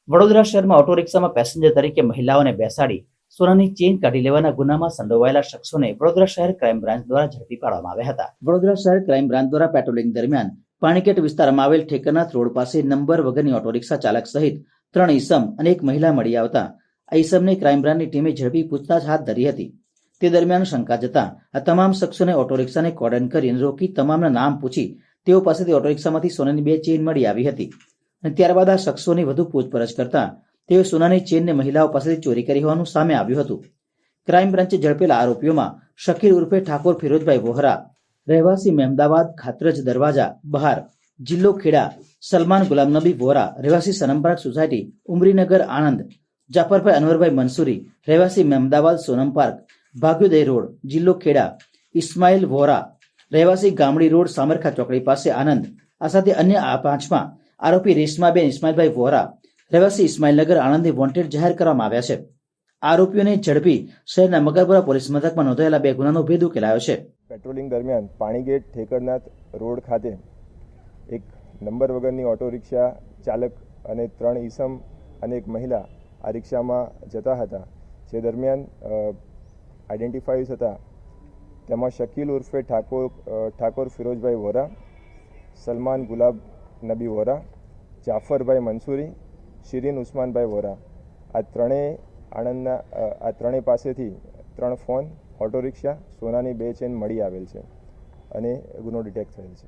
વડોદરા શહેરમાં ઓટો રિક્ષામાં પેસેન્જર તરીકે મહિલાઓને બેસાડી સોનાની ચેઇન કાઢી લેવાના ગુનામાં સંડોવાયેલા શખ્સોને વડોદરા શહેર ક્રાઇમ બ્રાન્ચ દ્વારા ઝડપી પાડવામાં આવ્યા હતા। વડોદરા શહેર ક્રાઇમ બ્રાન્ચ દ્વારા પેટ્રોલિંગ દરમિયાન પાણીગેટ વિસ્તારમાં આવેલ ઠેકરનાથ રોડ પાસે નંબર વગરની ઓટો રિક્ષા ચાલક સહિત 3 ઈસમ અને એક મહિલા મળી આવતા આ ઈસમને ક્રાઇમ બ્રાન્ચની ટીમે ઝડપી પૂછતાછ હાથ ધરી હતી। તે દરમિયાન શંકા જતા આ તમામ શખ્સોને ઓટો રિક્ષાને કોર્ડન કરીને રોકી તમામના નામ પૂછી તેઓ પાસેથી ઓટો રિક્ષામાંથી સોનાની 2 ચેઇન મળી આવી હતી અને ત્યારબાદ આ શખ્સોની વધુ પૂછપરછ કરતા તેઓ સોનાની ચેઇનને મહિલાઓ પાસેથી ચોરી કરી હોવાનું સામે આવ્યું હતું। ક્રાઇમ બ્રાન્ચે ઝડપેલા આરોપીઓમાં શકીર ઉર્ફે ઠાકોર ફિરોજભાઈ વોહરા, રહેવાસી મહેમદાવાદ ખાતરજ દરવાજા બહાર, જિલ્લો ખેડા, સલમાન ગુલામ નબી વોરા, રહેવાસી સનમપાર્ક સોસાયટી, ઉમરીનગર આણંદ, જાફરભાઈ અનવરભાઈ મંસૂરી, રહેવાસી મહેમદાવાદ સોનમ પાર્ક, ભાગ્યોદય રોડ, જિલ્લો ખેડા, ઇસ્માઇલ વોરા, રહેવાસી ગામડી રોડ સામરખા ચોકડી પાસે આનંદ, આ સાથે અન્ય આ 5મા આરોપી રેશમાબેન ઇસ્માઇલભાઈ વોરા, રહેવાસી ઇસ્માઇલનગર આણંદને વોન્ટેડ જાહેર કરવામાં આવ્યા છે। આરોપીઓને ઝડપી શહેરના મકરપુરા પોલીસ મથકમાં નોંધાયેલા 2 ગુનાનો ભેદ ઉકેલાયો છે। પેટ્રોલિંગ દરમિયાન પાણીગેટ ઠેકરનાથ રોડ ખાતે એક નંબર વગરની ઓટો રિક્ષા ચાલક અને 3 ઈસમ અને એક મહિલા આ રિક્ષામાં જતા હતા। જે દરમિયાન આઈડેન્ટિફાઈ થતા તેમાં શકીલ ઉર્ફે ઠાકોર ફિરોજભાઈ વોરા, સલમાન ગુલાબ નબી વોરા, જાફરભાઈ મંસૂરી, શિરીન ઉસ્માનભાઈ વોરા આ ત્રણેય પાસેથી 3 ફોન, ઓટો રિક્ષા, સોનાની 2 ચેઇન મળી આવેલ છે અને ગુનો ડિટેક્ટ થયેલ છે।